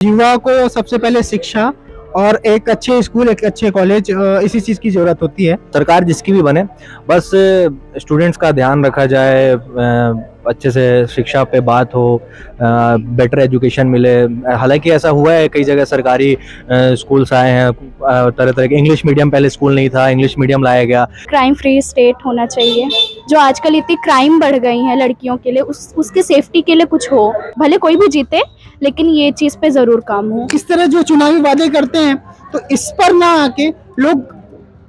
युवा को सबसे पहले शिक्षा और एक अच्छे स्कूल, एक अच्छे कॉलेज, इसी चीज़ की ज़रूरत होती है। सरकार जिसकी भी बने, बस स्टूडेंट्स का ध्यान रखा जाए, अच्छे से शिक्षा पे बात हो, बेटर एजुकेशन मिले। हालांकि ऐसा हुआ है कई जगह सरकारी स्कूल्स आए हैं, तरह तरह के इंग्लिश मीडियम, पहले स्कूल नहीं था, इंग्लिश मीडियम लाया गया। क्राइम फ्री स्टेट होना चाहिए। जो आजकल इतनी क्राइम बढ़ गई है लड़कियों के लिए, उसके सेफ्टी के लिए कुछ हो। भले कोई भी जीते, लेकिन ये चीज़ पे ज़रूर काम हो। इस तरह जो चुनावी वादे करते हैं, तो इस पर ना आके लोग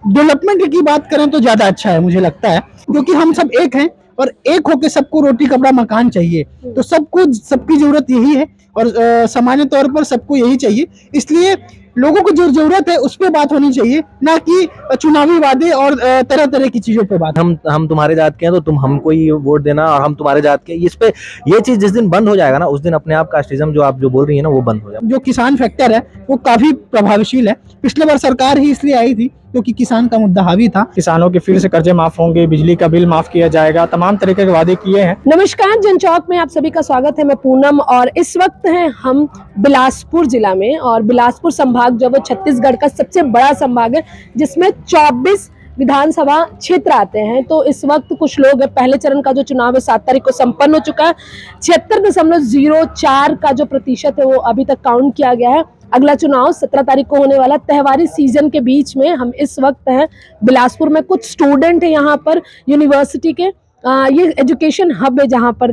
डेवलपमेंट की बात करें तो ज़्यादा अच्छा है, मुझे लगता है। क्योंकि हम सब एक हैं और एक होके सबको रोटी कपड़ा मकान चाहिए, तो सबको सबकी ज़रूरत यही है और सामान्य तौर पर सबको यही चाहिए। इसलिए लोगों को जो जरूरत है उस पर बात होनी चाहिए, ना कि चुनावी वादे और तरह तरह की चीजों पे बात। हम तुम्हारे जात के हैं तो तुम हमको ही वोट देना, और हम तुम्हारे जात के, इस पे ये चीज जिस दिन बंद हो जाएगा ना, उस दिन अपने आप कास्टिज्म जो आप जो बोल रही है ना, वो बंद हो जाएगा। जो किसान फैक्टर है वो काफी प्रभावशील है। पिछले बार सरकार ही इसलिए आई थी क्योंकि किसान का मुद्दा हावी था। किसानों के फिर से कर्जे माफ होंगे, बिजली का बिल माफ किया जाएगा, तमाम तरीके के वादे किए हैं। नमस्कार, जनचौक में आप सभी का स्वागत है। मैं पूनम और इस वक्त हैं हम बिलासपुर जिला में, और बिलासपुर संभाग जो वो छत्तीसगढ़ का सबसे बड़ा संभाग है, जिसमें 24 विधानसभा क्षेत्र आते हैं। तो इस वक्त कुछ लोग, पहले चरण का जो चुनाव है 7 तारीख को संपन्न हो चुका है। 76.04 का जो प्रतिशत है वो अभी तक काउंट किया गया है। अगला चुनाव 17 तारीख को होने वाला। त्योहारी सीजन के बीच में हम इस वक्त हैं बिलासपुर में। कुछ स्टूडेंट है यहाँ पर यूनिवर्सिटी के, ये एजुकेशन हब है जहाँ पर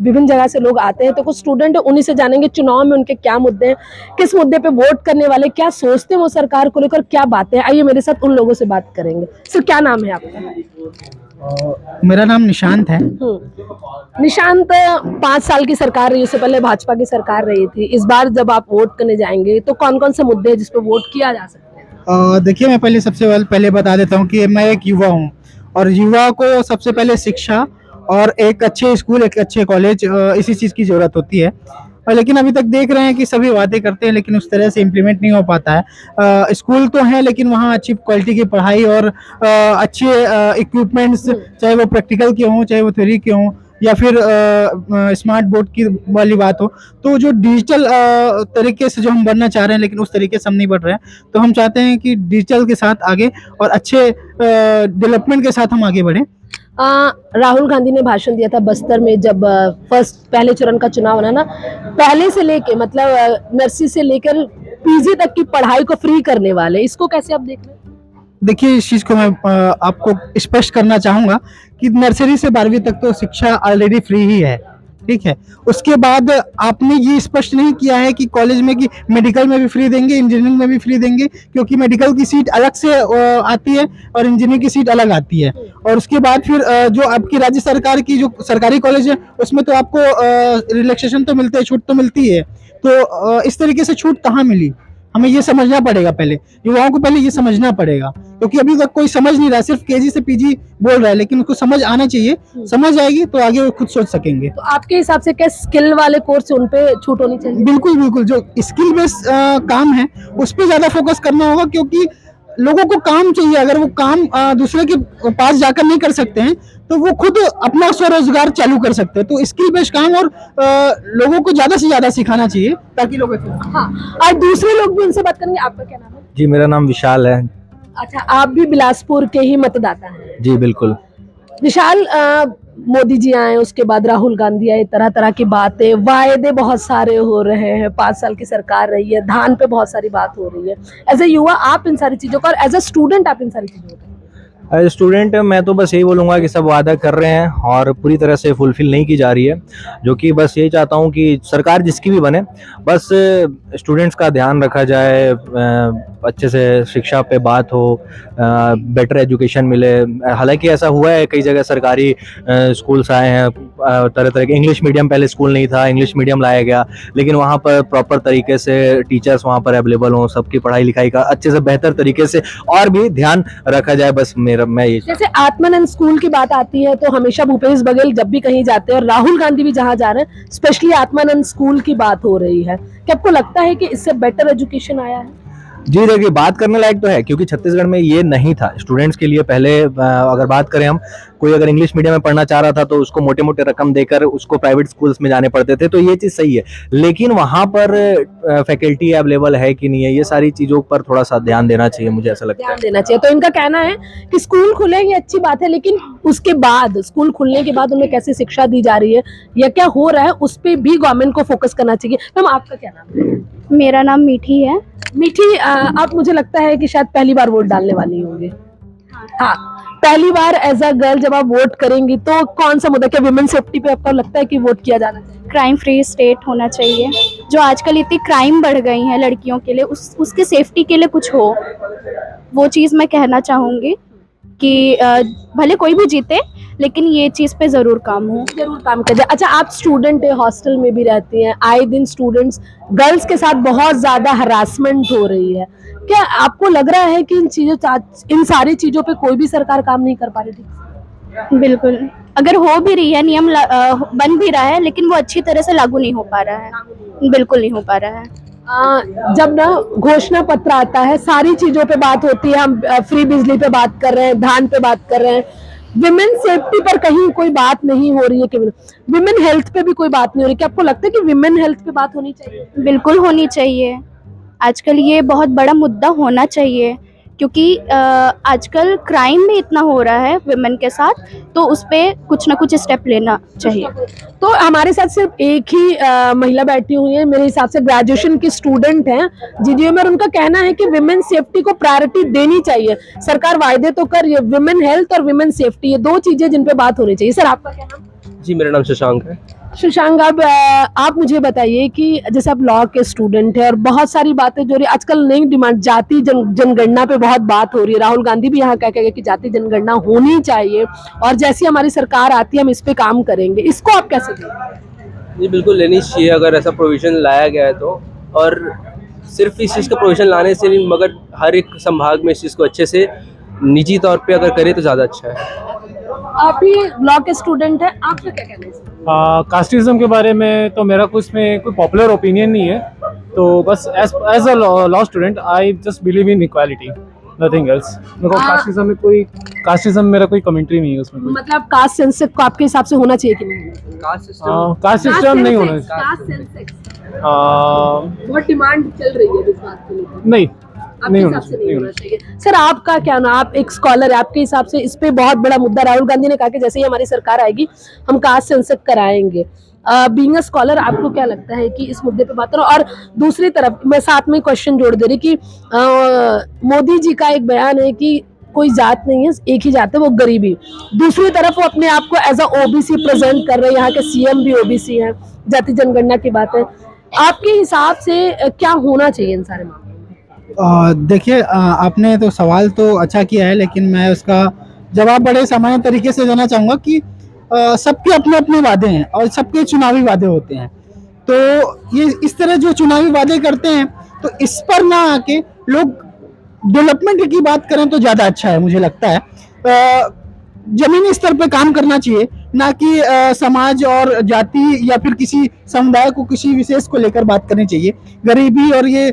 विभिन्न जगह से लोग आते हैं। तो कुछ स्टूडेंट है, उन्हीं से जानेंगे चुनाव में उनके क्या मुद्दे हैं, किस मुद्दे पे वोट करने वाले, क्या सोचते हैं वो सरकार को लेकर, क्या बातें हैं। आइए मेरे साथ उन लोगों से बात करेंगे। सर, क्या नाम है आपका? मेरा नाम निशांत है। निशांत, 5 साल की सरकार रही, उससे पहले भाजपा की सरकार रही थी। इस बार जब आप वोट करने जाएंगे तो कौन कौन से मुद्दे हैं जिस पे वोट किया जा सकता है? देखिए, मैं पहले सबसे पहले बता देता हूँ कि मैं एक युवा हूँ और युवा को सबसे पहले शिक्षा और एक अच्छे स्कूल, एक अच्छे कॉलेज, इसी चीज़ की ज़रूरत होती है। लेकिन अभी तक देख रहे हैं कि सभी वादे करते हैं लेकिन उस तरह से इम्प्लीमेंट नहीं हो पाता है। स्कूल तो है लेकिन वहाँ अच्छी क्वालिटी की पढ़ाई और अच्छे इक्विपमेंट्स, चाहे वो प्रैक्टिकल के हों, चाहे वो थ्योरी के हों, या फिर स्मार्ट बोर्ड की वाली बात हो। तो जो डिजिटल तरीके से जो हम बनना चाह रहे हैं, लेकिन उस तरीके से हम नहीं बढ़ रहे हैं। तो हम चाहते हैं कि डिजिटल के साथ आगे और अच्छे डेवलपमेंट के साथ हम आगे बढ़ें। राहुल गांधी ने भाषण दिया था बस्तर में, जब पहले चरण का चुनाव होना ना, पहले से लेके मतलब नर्सरी से लेकर पीजी तक की पढ़ाई को फ्री करने वाले, इसको कैसे आप देख रहे हैं? देखिए, इस चीज़ को मैं आपको स्पष्ट करना चाहूँगा कि नर्सरी से 12वीं तक तो शिक्षा ऑलरेडी फ्री ही है, ठीक है। उसके बाद आपने ये स्पष्ट नहीं किया है कि कॉलेज में कि मेडिकल में भी फ्री देंगे, इंजीनियरिंग में भी फ्री देंगे, क्योंकि मेडिकल की सीट अलग से आती है और इंजीनियरिंग की सीट अलग आती है। और उसके बाद फिर जो आपकी राज्य सरकार की जो सरकारी कॉलेज है उसमें तो आपको रिलैक्सेशन तो मिलते है, छूट तो मिलती है। तो इस तरीके से छूट कहाँ मिली, हमें ये समझना पड़ेगा। पहले युवाओं को पहले ये समझना पड़ेगा, क्योंकि अभी तक कोई समझ नहीं रहा, सिर्फ केजी से पीजी बोल रहा है, लेकिन उसको समझ आना चाहिए। समझ आएगी तो आगे वो खुद सोच सकेंगे। तो आपके हिसाब से क्या स्किल वाले कोर्स उन पे छूट होनी चाहिए? बिल्कुल बिल्कुल, जो स्किल बेस्ड काम है उस पर ज्यादा फोकस करना होगा, क्योंकि लोगों को काम चाहिए। अगर वो काम दूसरे के पास जाकर नहीं कर सकते हैं तो वो खुद अपना स्वरोजगार चालू कर सकते हैं। तो स्किल बेस्ड काम और लोगों को ज्यादा से ज्यादा सिखाना चाहिए ताकि लोग। हाँ, और दूसरे लोग भी उनसे बात करेंगे। आपका क्या नाम है? जी, मेरा नाम विशाल है। अच्छा, आप भी बिलासपुर के ही मतदाता हैं? जी बिल्कुल। विशाल, मोदी जी आए, उसके बाद राहुल गांधी आए, तरह तरह की बातें, वायदे बहुत सारे हो रहे हैं। 5 साल की सरकार रही है, धान पे बहुत सारी बात हो रही है। एज ए युवा आप इन सारी चीजों का, और एज ए स्टूडेंट आप इन सारी चीजों का? एज स्टूडेंट मैं तो बस यही बोलूँगा कि सब वादा कर रहे हैं और पूरी तरह से फुलफिल नहीं की जा रही है। जो कि बस यही चाहता हूँ कि सरकार जिसकी भी बने, बस स्टूडेंट्स का ध्यान रखा जाए, अच्छे से शिक्षा पे बात हो, बेटर एजुकेशन मिले। हालांकि ऐसा हुआ है कई जगह सरकारी स्कूल्स आए हैं, तरह तरह के इंग्लिश मीडियम, पहले स्कूल नहीं था, इंग्लिश मीडियम लाया गया, लेकिन वहाँ पर प्रॉपर तरीके से टीचर्स वहाँ पर अवेलेबल हों, सबकी पढ़ाई लिखाई का अच्छे से बेहतर तरीके से और भी ध्यान रखा जाए। बस मैं ये, जैसे आत्मानंद स्कूल की बात आती है तो हमेशा भूपेश बघेल जब भी कहीं जाते हैं, और राहुल गांधी भी जहाँ जा रहे हैं, स्पेशली आत्मानंद स्कूल की बात हो रही है। क्या आपको लगता है कि इससे बेटर एजुकेशन आया है? जी देखिए, बात करने लायक तो है, क्योंकि छत्तीसगढ़ में ये नहीं था स्टूडेंट्स के लिए। पहले अगर बात करें हम, कोई अगर इंग्लिश मीडियम में पढ़ना चाह रहा था तो उसको मोटे मोटे रकम देकर उसको प्राइवेट स्कूल्स में जाने पड़ते थे, तो ये चीज़ सही है। लेकिन वहाँ पर फैकल्टी अवेलेबल है कि नहीं है, ये सारी चीज़ों पर थोड़ा सा ध्यान देना चाहिए, मुझे ऐसा लगता ध्यान है। देना चाहिए। तो इनका कहना है कि स्कूल खुले ये अच्छी बात है, लेकिन उसके बाद स्कूल खुलने के बाद उन्हें कैसे शिक्षा दी जा रही है या क्या हो रहा है उस पर भी गवर्नमेंट को फोकस करना चाहिए। मैम आपका क्या नाम है? मेरा नाम मीठी है। मीठी, आप मुझे लगता है कि शायद पहली बार वोट डालने वाली होंगी। हाँ, पहली बार एज अ गर्ल जब आप वोट करेंगी तो कौन सा मुद्दा, क्या विमेन सेफ्टी पे आपको लगता है कि वोट किया जाना चाहिए? क्राइम फ्री स्टेट होना चाहिए। जो आजकल इतनी क्राइम बढ़ गई हैं लड़कियों के लिए, उसके सेफ्टी के लिए कुछ हो, वो चीज़ मैं कहना चाहूँगी कि भले कोई भी जीते, लेकिन ये चीज़ पे ज़रूर काम हो। जरूर काम कर जाए। अच्छा, आप स्टूडेंट है, हॉस्टल में भी रहती हैं, आए दिन स्टूडेंट्स गर्ल्स के साथ बहुत ज्यादा हरासमेंट हो रही है, क्या आपको लग रहा है कि इन सारी चीजों पे कोई भी सरकार काम नहीं कर पा रही थी? बिल्कुल, अगर हो भी रही है, नियम बन भी रहा है, लेकिन वो अच्छी तरह से लागू नहीं हो पा रहा है। बिल्कुल नहीं हो पा रहा है। जब ना घोषणा पत्र आता है, सारी चीजों पे बात होती है, हम फ्री बिजली पे बात कर रहे हैं, धान पे बात कर रहे हैं, विमेन सेफ्टी पर कहीं कोई बात नहीं हो रही है कि विमेन हेल्थ पे भी कोई बात नहीं हो रही। क्या आपको लगता है कि विमेन हेल्थ पे बात होनी चाहिए? बिल्कुल होनी चाहिए। आजकल ये बहुत बड़ा मुद्दा होना चाहिए, क्योंकि आजकल क्राइम भी इतना हो रहा है विमेन के साथ, तो उस पे कुछ ना कुछ स्टेप लेना चाहिए। तो हमारे साथ सिर्फ एक ही महिला बैठी हुई है, मेरे हिसाब से ग्रेजुएशन की स्टूडेंट हैं जीडीयू में, और उनका कहना है कि विमेन सेफ्टी को प्रायोरिटी देनी चाहिए। सरकार वायदे तो कर रही है, विमेन हेल्थ और विमेन सेफ्टी ये दो चीजें जिन पे बात होनी चाहिए। सर आपका क्या नाम? जी, मेरा नाम शशांक है। शशांक, अब आप मुझे बताइए कि जैसे आप लॉ के स्टूडेंट है और बहुत सारी बातें जो रही आजकल नई डिमांड, जाति जनगणना पे बहुत बात हो रही है, राहुल गांधी भी यहाँ कह के गए कि जाति जनगणना होनी चाहिए और जैसी हमारी सरकार आती है हम इस पे काम करेंगे, इसको आप कैसे देखें? जी बिल्कुल लेनी चाहिए अगर ऐसा प्रोविज़न लाया गया है तो। और सिर्फ इस चीज़ का प्रोविज़न लाने से नहीं, मगर हर एक संभाग में इस चीज़ को अच्छे से निजी तौर पे अगर करे तो ज़्यादा अच्छा है। आप भी लॉ के स्टूडेंट है, आपका क्या कहना है? कास्टिज्म के बारे में तो मेरा कुछ में कोई पॉपुलर ओपिनियन नहीं है, तो बस as a law student I just believe in equality, nothing else. मेरे को कास्टिज्म मेरा कोई कमेंट्री नहीं है उसमें कोई। मतलब कास्ट सेंसस को आपके हिसाब से होना चाहिए कि नहीं? कास्ट सिस्टम नहीं होना चाहिए। कास्ट सेंसस बहुत डिमांड चल रही है इस बात को लेकर। नहीं, आपके नहीं हिसाब से नहीं होना चाहिए। सर आपका क्या ना, आप एक स्कॉलर है, आपके हिसाब से इस पे बहुत बड़ा मुद्दा, राहुल गांधी ने कहा कि जैसे ही हमारी सरकार आएगी हम कास्ट सेंसस कराएंगे। बीइंग अ स्कॉलर आपको क्या लगता है कि इस मुद्दे पे बात करो? और दूसरी तरफ मैं साथ में क्वेश्चन जोड़ दे रही कि मोदी जी का एक बयान है कि कोई जात नहीं है, एक ही जात है, वो गरीबी। दूसरी तरफ वो अपने आप को एज अ ओबीसी प्रेजेंट कर रहे हैं, यहाँ के सीएम भी ओबीसी हैं, जाति जनगणना की बात है। आपके हिसाब से क्या होना चाहिए इन सारे मामलों में? देखिए, आपने तो सवाल तो अच्छा किया है, लेकिन मैं उसका जवाब बड़े सामान्य तरीके से देना चाहूँगा कि सबके अपने अपने वादे हैं और सबके चुनावी वादे होते हैं। तो ये इस तरह जो चुनावी वादे करते हैं, तो इस पर ना आके लोग डेवलपमेंट की बात करें तो ज़्यादा अच्छा है, मुझे लगता है। जमीनी स्तर पे काम करना चाहिए, ना कि समाज और जाति या फिर किसी समुदाय को, किसी विशेष को लेकर बात करनी चाहिए। गरीबी और ये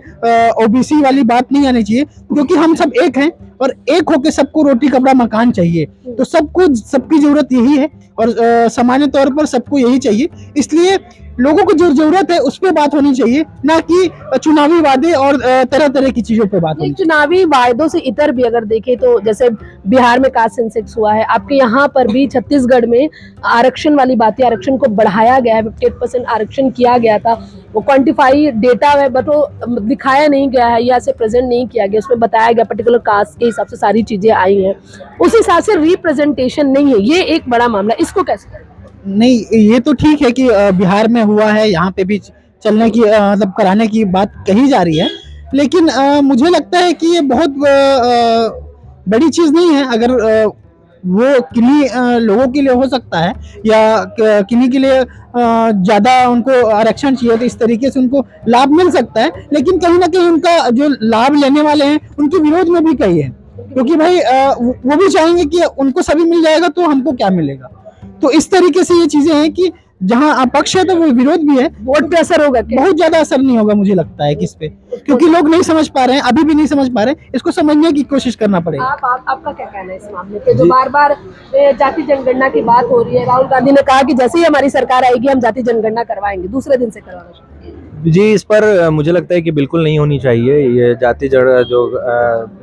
ओबीसी वाली बात नहीं आनी चाहिए, क्योंकि हम सब एक हैं और एक होके सबको रोटी कपड़ा मकान चाहिए। तो सबको, सबकी जरूरत यही है और सामान्य तौर पर सबको यही चाहिए। इसलिए लोगों को जो जरूरत है उस पर बात होनी चाहिए, ना कि चुनावी वादे और तरह तरह की चीजों पे बात होनी चाहिए। चुनावी वायदों से इतर भी अगर देखें तो जैसे बिहार में कास्ट सेंसस हुआ है, आपके यहाँ पर भी छत्तीसगढ़ में आरक्षण वाली बातें, आरक्षण को बढ़ाया गया है, 58% आरक्षण किया गया था। वो क्वांटिफाई डेटा है बट वो दिखाया नहीं गया है या ऐसे प्रेजेंट नहीं किया गया, उसमें बताया गया पर्टिकुलर कास्ट के हिसाब से सारी चीजें आई हैं, उस हिसाब से रिप्रेजेंटेशन नहीं है। ये एक बड़ा मामला, इसको कैसे करें? नहीं, ये तो ठीक है कि बिहार में हुआ है, यहाँ पे भी चलने की मतलब कराने की बात कही जा रही है, लेकिन मुझे लगता है कि ये बहुत बड़ी चीज़ नहीं है। अगर वो किन्हीं लोगों के लिए हो सकता है या किन्हीं के लिए ज़्यादा उनको आरक्षण चाहिए, तो इस तरीके से उनको लाभ मिल सकता है, लेकिन कहीं ना कहीं उनका जो लाभ लेने वाले हैं उनके विरोध में भी कई है, क्योंकि भाई वो भी चाहेंगे कि उनको सभी मिल जाएगा तो हमको क्या मिलेगा। तो इस तरीके से ये चीज़ें हैं कि जहाँ अपक्ष है तो वो विरोध भी है। वोट पे असर होगा क्या? बहुत ज्यादा असर नहीं होगा मुझे लगता है कि इस पे, क्योंकि लोग नहीं समझ पा रहे हैं, अभी भी नहीं समझ पा रहे हैं, इसको समझने की कोशिश करना पड़ेगा। आपका क्या कहना है इस मामले पे, जो बार बार जाति जनगणना की बात हो रही है? राहुल गांधी ने कहा कि जैसे ही हमारी सरकार आएगी हम जाति जनगणना करवाएंगे, दूसरे दिन से करवाना शुरू किया। जी, इस पर मुझे लगता है कि बिल्कुल नहीं होनी चाहिए। ये जाति जड़ जो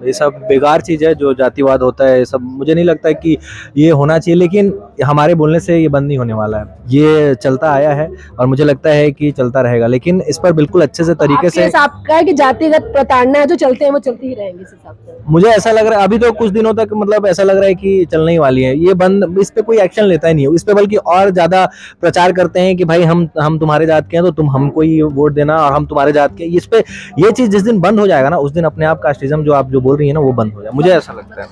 ये सब बेकार चीज़ है, जो जातिवाद होता है, ये सब मुझे नहीं लगता है कि ये होना चाहिए, लेकिन हमारे बोलने से ये बंद नहीं होने वाला है। ये चलता आया है और मुझे लगता है कि चलता रहेगा, लेकिन इस पर बिल्कुल अच्छे से तरीके से। आपका है कि जातिगत प्रताड़ना है जो चलते हैं वो चलती ही रहेंगे इस हिसाब से? मुझे ऐसा लग रहा है अभी तो कुछ दिनों तक, मतलब ऐसा लग रहा है कि चलने ही वाली है ये बंद। इस पे कोई एक्शन लेता ही नहीं है, इस पे बल्कि और ज्यादा प्रचार करते हैं कि भाई हम तुम्हारे जात के हैं तो तुम हमको ही वोट देना, और हम तुम्हारे जात के। इस पे ये चीज जिस दिन बंद हो जाएगा ना, उस दिन अपने आप कास्टिज्म जो आप जो बोल रही है ना, वो बंद हो जाए, मुझे ऐसा लगता है।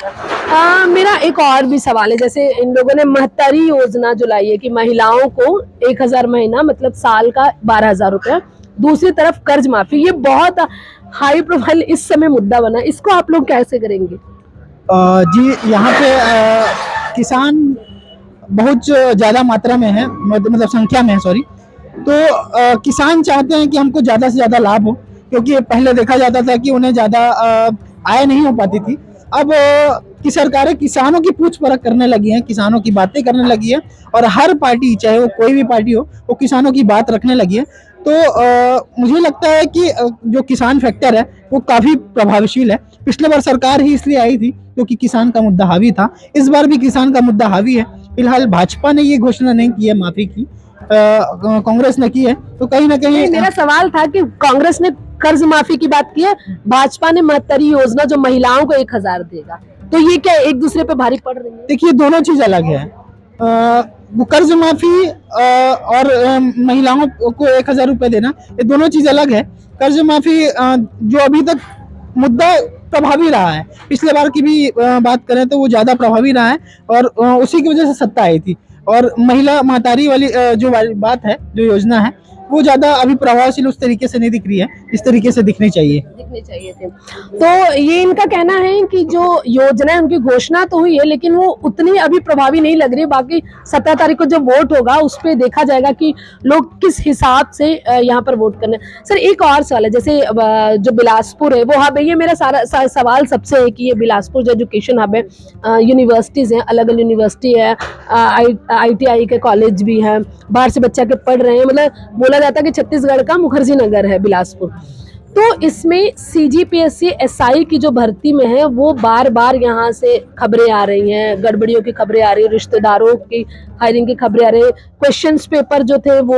मेरा एक और भी सवाल है, जैसे इन लोगों ने महत्तरी योजना जो लाई है कि महिलाओं को 1000 महीना मतलब साल का 12,000 रुपया, दूसरी तरफ कर्ज माफी, ये बहुत हाई प्रोफाइल इस समय मुद्दा बना, इसको आप लोग कैसे करेंगे? जी, यहाँ पे किसान बहुत ज़्यादा मात्रा में है, मतलब संख्या में है, सॉरी। तो किसान चाहते हैं कि हमको ज़्यादा से ज़्यादा लाभ हो, क्योंकि पहले देखा जाता था कि उन्हें ज़्यादा आय नहीं हो पाती थी। अब की सरकारें किसानों की पूछ परख करने लगी हैं, किसानों की बातें करने लगी है, और हर पार्टी, चाहे वो कोई भी पार्टी हो, वो किसानों की बात रखने लगी है। तो मुझे लगता है कि जो किसान फैक्टर है वो काफ़ी प्रभावशील है। पिछले बार सरकार ही इसलिए आई थी क्योंकि किसान का मुद्दा हावी था, इस बार भी किसान का मुद्दा हावी है। फिलहाल भाजपा ने ये घोषणा नहीं की है माफी की, कांग्रेस ने की है, तो कहीं ना कहीं मेरा सवाल था कि कांग्रेस ने कर्ज माफी की बात की है, भाजपा ने महत्तरी योजना जो महिलाओं को 1000 देगा, तो ये क्या एक दूसरे पे भारी पड़ रही है? देखिए, दोनों चीज अलग है। वो कर्ज माफी और महिलाओं को 1000 रुपए देना, ये दोनों चीज अलग है। कर्ज माफी जो अभी तक मुद्दा प्रभावी रहा है, पिछले बार की भी बात करें तो वो ज्यादा प्रभावी रहा है, और उसी की वजह से सत्ता आई थी। और महिला महतारी वाली जो बात है, जो योजना है, वो ज्यादा अभी प्रभावशील उस तरीके से नहीं दिख रही है, इस तरीके से दिखनी चाहिए थे। तो ये इनका कहना है कि जो योजना है उनकी घोषणा तो हुई है, लेकिन वो उतनी अभी प्रभावी नहीं लग रही है। बाकी 17 तारीख को जब वोट होगा उस पर देखा जाएगा कि लोग किस हिसाब से यहाँ पर वोट करने। सर, एक और सवाल है, जैसे जो बिलासपुर है वो हब है, ये मेरा सारा सवाल सबसे है कि ये बिलासपुर जो एजुकेशन हब है, यूनिवर्सिटीज हैं, अलग अलग यूनिवर्सिटी है, ITI के कॉलेज भी है, बाहर से बच्चा के पढ़ रहे हैं, मतलब बोला जाता है कि छत्तीसगढ़ का मुखर्जी नगर है बिलासपुर। तो इसमें CGPSC SI की जो भर्ती में है वो बार बार यहाँ से खबरें आ रही हैं, गड़बड़ियों की खबरें आ रही है, रिश्तेदारों की हायरिंग की खबरें आ रही है, क्वेश्चंस पेपर जो थे वो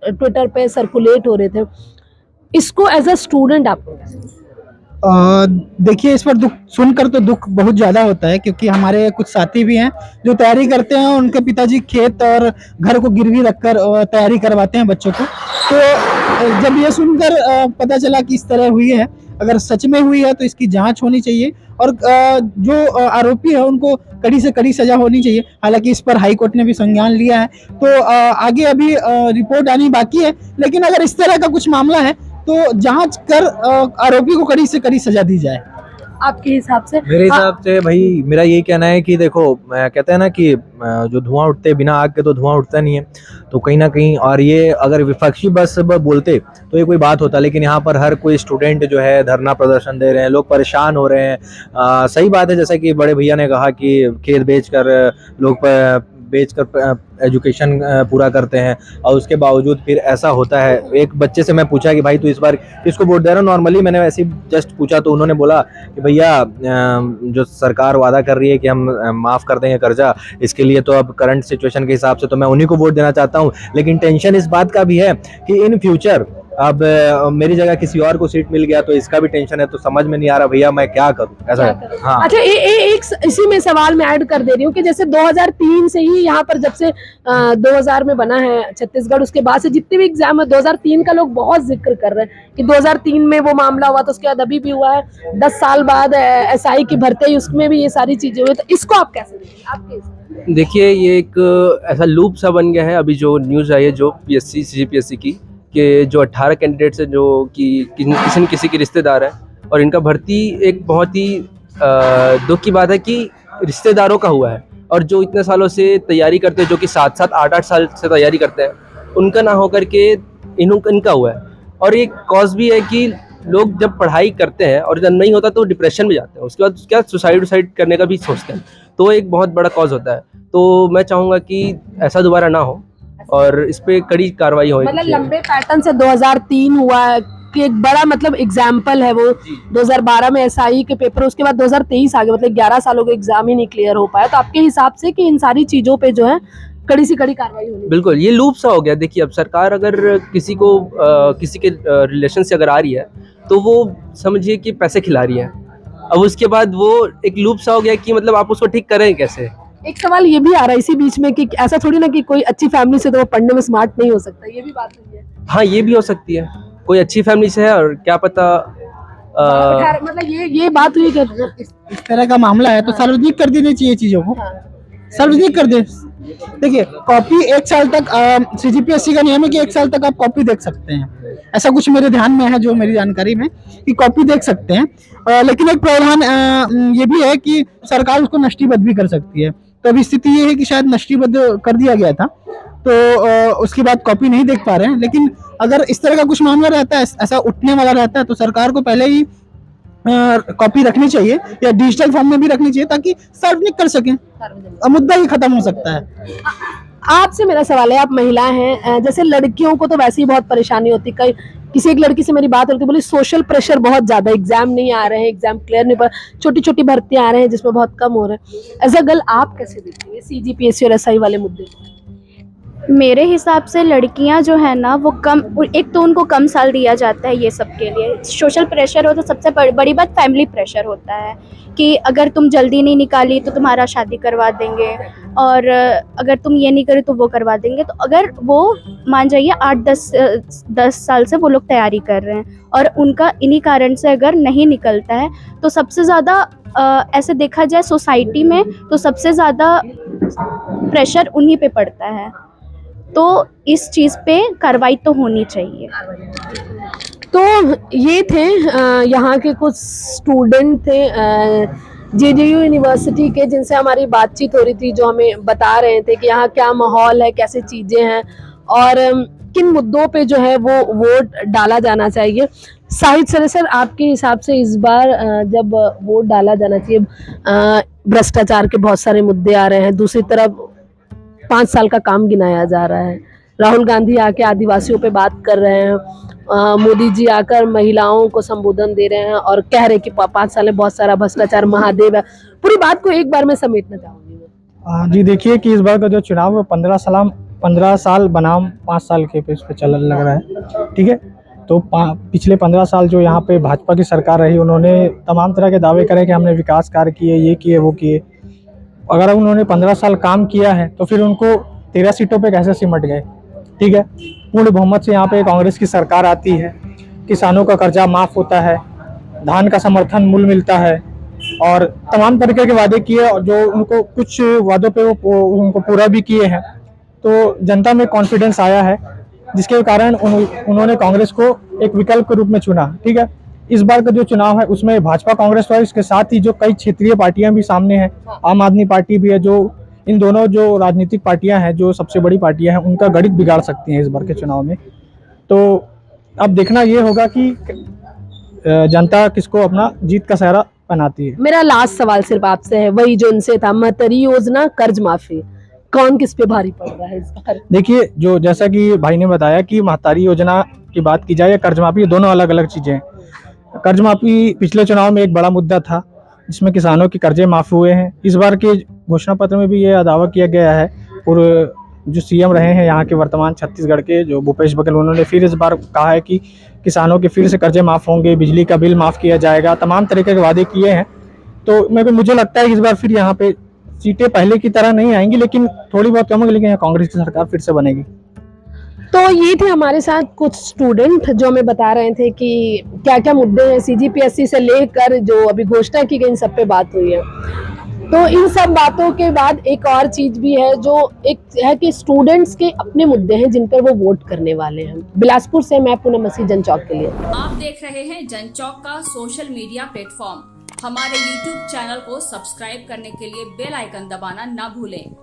ट्विटर पे सर्कुलेट हो रहे थे। इसको एज अ स्टूडेंट आप देखिए, इस पर दुख सुनकर तो दुख बहुत ज़्यादा होता है, क्योंकि हमारे कुछ साथी भी हैं जो तैयारी करते हैं, उनके पिताजी खेत और घर को गिरवी रखकर तैयारी करवाते हैं बच्चों को। तो जब ये सुनकर पता चला कि इस तरह हुई है, अगर सच में हुई है तो इसकी जांच होनी चाहिए, और जो आरोपी है उनको कड़ी से कड़ी सजा होनी चाहिए। हालांकि इस पर हाई कोर्ट ने भी संज्ञान लिया है, तो आगे अभी रिपोर्ट आनी बाकी है, लेकिन अगर इस तरह का कुछ मामला है तो जांच कर आरोपी को कड़ी से कड़ी सजा दी जाए। आपके हिसाब से? मेरे हिसाब से भाई मेरा यही कहना है कि देखो, कहते हैं ना कि जो धुआं उठते बिना आग के तो धुआं उठता नहीं है, तो कहीं ना कहीं, और ये अगर विपक्षी बस बोलते तो ये कोई बात होता, लेकिन यहाँ पर हर कोई स्टूडेंट जो है धरना प्रदर्शन दे रहे हैं, लोग परेशान हो रहे हैं। सही बात है, जैसा कि बड़े भैया ने कहा कि खेत बेचकर एजुकेशन पूरा करते हैं, और उसके बावजूद फिर ऐसा होता है। एक बच्चे से मैं पूछा कि भाई तू इस बार किसको वोट दे रहा है, नॉर्मली मैंने वैसे ही जस्ट पूछा, तो उन्होंने बोला कि भैया जो सरकार वादा कर रही है कि हम माफ़ कर देंगे कर्जा, इसके लिए तो अब करंट सिचुएशन के हिसाब से तो मैं उन्हीं को वोट देना चाहता हूँ। लेकिन टेंशन इस बात का भी है कि इन फ्यूचर अब मेरी जगह किसी और को सीट मिल गया तो इसका भी टेंशन है, तो समझ में नहीं आ रहा भैया मैं क्या करूं, ऐसा है। हाँ, अच्छा, एक इसी में सवाल मैं ऐड कर दे रही हूँ कि जैसे 2003 से ही यहाँ पर, जब से 2000 में बना है छत्तीसगढ़, उसके बाद से जितने भी एग्जाम है 2003 का लोग बहुत जिक्र कर रहे हैं कि 2003 में वो मामला हुआ, तो उसके बाद अभी भी हुआ है, 10 साल बाद SI की भर्ती, उसमें भी ये सारी चीजें हुई, तो इसको आप कैसे देखिए? देखिए, ये एक ऐसा लूप सा बन गया है। अभी जो न्यूज़ आई है जो PSC CGPSC की, कि जो 18 कैंडिडेट्स हैं जो कि किसी न किसी के रिश्तेदार हैं, और इनका भर्ती एक बहुत ही दुख की बात है कि रिश्तेदारों का हुआ है, और जो इतने सालों से तैयारी करते हैं, जो कि 7-7 8-8 साल से तैयारी करते हैं, उनका ना होकर के इनका हुआ है। और एक कॉज भी है कि लोग जब पढ़ाई करते हैं और जब नहीं होता तो डिप्रेशन में जाते हैं, उसके बाद क्या सुसाइड करने का भी सोचते हैं, तो एक बहुत बड़ा कॉज होता है। तो मैं चाहूँगा कि ऐसा दोबारा ना हो और इस पे कड़ी कार्रवाई होनी मतलब चाहिए। लंबे पैटर्न से 2003 हुआ कि एक बड़ा मतलब एग्जाम्पल है वो। 2012 में एसआई के पेपर, उसके बाद 2023 आ गया, मतलब 11 सालों का एग्जाम ही नहीं क्लियर हो पाया। तो आपके हिसाब से कि इन सारी चीजों पे जो है कड़ी से कड़ी कार्रवाई होनी चाहिए। बिल्कुल, ये लूप सा हो गया। देखिए, अब सरकार अगर किसी को किसी के रिलेशन से अगर आ रही है तो वो समझिए कि पैसे खिला रही है। अब उसके बाद वो एक लूप सा हो गया कि मतलब आप उसको ठीक करें कैसे। एक सवाल ये भी आ रहा है इसी बीच में कि ऐसा थोड़ी ना कि कोई अच्छी फैमिली से तो वो पढ़ने में स्मार्ट नहीं हो सकता, ये भी बात नहीं है। हाँ, ये भी हो सकती है, कोई अच्छी फैमिली से है और क्या पता मतलब ये बात हुई कि इस तरह का मामला है तो सार्वजनिक कर देनी चाहिए चीजों को, सार्वजनिक कर दे। देखिए, कॉपी 1 साल तक CGPSC का नियम है कि 1 साल तक आप कॉपी देख सकते हैं। ऐसा कुछ मेरे ध्यान में है, जो मेरी जानकारी में, कि कॉपी देख सकते हैं। लेकिन एक प्रावधान ये भी है कि सरकार उसको नष्टीबद्ध भी कर सकती है। तो अभी स्थिति ये है कि शायद नष्टीबद्ध कर दिया गया था, तो उसके बाद कॉपी नहीं देख पा रहे हैं। लेकिन अगर इस तरह का कुछ मामला रहता है, ऐसा उठने वाला रहता है, तो सरकार को पहले ही कॉपी रखनी चाहिए या डिजिटल फॉर्म में भी रखनी चाहिए, ताकि सार्वजनिक कर सकें, मुद्दा ही खत्म हो सकता है। आपसे मेरा सवाल है, आप महिला हैं, जैसे लड़कियों को तो वैसे ही बहुत परेशानी होती है। किसी एक लड़की से मेरी बात होती, बोली सोशल प्रेशर बहुत ज्यादा, एग्जाम नहीं आ रहे हैं, एग्जाम क्लियर नहीं, पर छोटी छोटी भर्तियां आ रहे हैं जिसमें बहुत कम हो रहे हैं। एज अ गर्ल आप कैसे देखती हैं CGPSC और SI वाले मुद्दे को? मेरे हिसाब से लड़कियां जो है ना वो कम, एक तो उनको कम साल दिया जाता है ये सब के लिए। सोशल प्रेशर हो तो सबसे बड़ी बात फैमिली प्रेशर होता है कि अगर तुम जल्दी नहीं निकाली तो तुम्हारा शादी करवा देंगे, और अगर तुम ये नहीं करे तो वो करवा देंगे। तो अगर वो मान जाइए 8-10 साल से वो लोग तैयारी कर रहे हैं और उनका इन्हीं कारण से अगर नहीं निकलता है, तो सबसे ज़्यादा ऐसे देखा जाए सोसाइटी में तो सबसे ज़्यादा प्रेशर उन्हीं पे पड़ता है। तो इस चीज़ पे कार्रवाई तो होनी चाहिए। तो ये थे यहाँ के कुछ स्टूडेंट थे JJU यूनिवर्सिटी के, जिनसे हमारी बातचीत हो रही थी, जो हमें बता रहे थे कि यहाँ क्या माहौल है, कैसे चीज़ें हैं और किन मुद्दों पे जो है वो वोट डाला जाना चाहिए। साहिद सर, आपके हिसाब से इस बार जब वोट डाला जाना चाहिए, भ्रष्टाचार के बहुत सारे मुद्दे आ रहे हैं, दूसरी तरफ 5 साल का काम गिनाया जा रहा है, राहुल गांधी आके आदिवासियों पे बात कर रहे हैं, मोदी जी आकर महिलाओं को संबोधन दे रहे हैं और कह रहे हैं कि 5 साल में बहुत सारा भ्रष्टाचार महादेव है। पूरी बात को एक बार में समेटना चाहूंगी। जी देखिए कि इस बार का जो चुनाव है 15 साल बनाम 5 साल के पे इस पे चलन लग रहा है, ठीक है। तो पिछले 15 साल जो यहाँ पे भाजपा की सरकार रही, उन्होंने तमाम तरह के दावे करे कि हमने विकास कार्य किए, ये किए, वो किए। अगर उन्होंने 15 साल काम किया है तो फिर उनको 13 सीटों पे कैसे सिमट गए, ठीक है। पूर्ण बहुमत से यहाँ पे कांग्रेस की सरकार आती है, किसानों का कर्जा माफ़ होता है, धान का समर्थन मूल्य मिलता है और तमाम तरीके के वादे किए, और जो उनको कुछ वादों पे वो उनको पूरा भी किए हैं। तो जनता में कॉन्फिडेंस आया है, जिसके कारण उन्होंने कांग्रेस को एक विकल्प के रूप में चुना, ठीक है। इस बार का जो चुनाव है उसमें भाजपा कांग्रेस और इसके साथ ही जो कई क्षेत्रीय पार्टियां भी सामने हैं, आम आदमी पार्टी भी है, जो इन दोनों जो राजनीतिक पार्टियां हैं, जो सबसे बड़ी पार्टियां हैं, उनका गणित बिगाड़ सकती हैं इस बार के चुनाव में। तो अब देखना ये होगा कि जनता किसको अपना जीत का सहरा बनाती है। मेरा लास्ट सवाल सिर्फ आपसे है, वही जो उनसे था, महतरी योजना, कर्ज माफी, कौन किस पे भारी पड़ रहा है इस बार? देखिए, जो जैसा कि भाई ने बताया कि महतारी योजना की बात की जाए या कर्ज माफी, दोनों अलग अलग चीजें हैं। कर्ज माफी पिछले चुनाव में एक बड़ा मुद्दा था, जिसमें किसानों के कर्जे माफ हुए हैं। इस बार के घोषणा पत्र में भी ये दावा किया गया है, और जो CM रहे हैं यहाँ के वर्तमान छत्तीसगढ़ के, जो भूपेश बघेल, उन्होंने फिर इस बार कहा है कि किसानों के फिर से कर्जे माफ होंगे, बिजली का बिल माफ किया जाएगा, तमाम तरीके के वादे किए हैं। तो मुझे लगता है कि इस बार फिर यहाँ पे सीटें पहले की तरह नहीं आएंगी, लेकिन थोड़ी बहुत कम होगी, लेकिन यहाँ कांग्रेस की सरकार फिर से बनेगी। तो ये थे हमारे साथ कुछ स्टूडेंट जो हमें बता रहे थे कि क्या क्या मुद्दे हैं, CGPSC से लेकर जो अभी घोषणा की गई, इन सब पे बात हुई है। तो इन सब बातों के बाद एक और चीज भी है, जो एक है कि स्टूडेंट्स के अपने मुद्दे हैं जिन पर वो वोट करने वाले हैं। बिलासपुर से मैं पूनम मसीह, जनचौक के लिए। आप देख रहे हैं जनचौक का सोशल मीडिया प्लेटफॉर्म। हमारे YouTube चैनल को सब्सक्राइब करने के लिए बेल आइकन दबाना ना भूलें।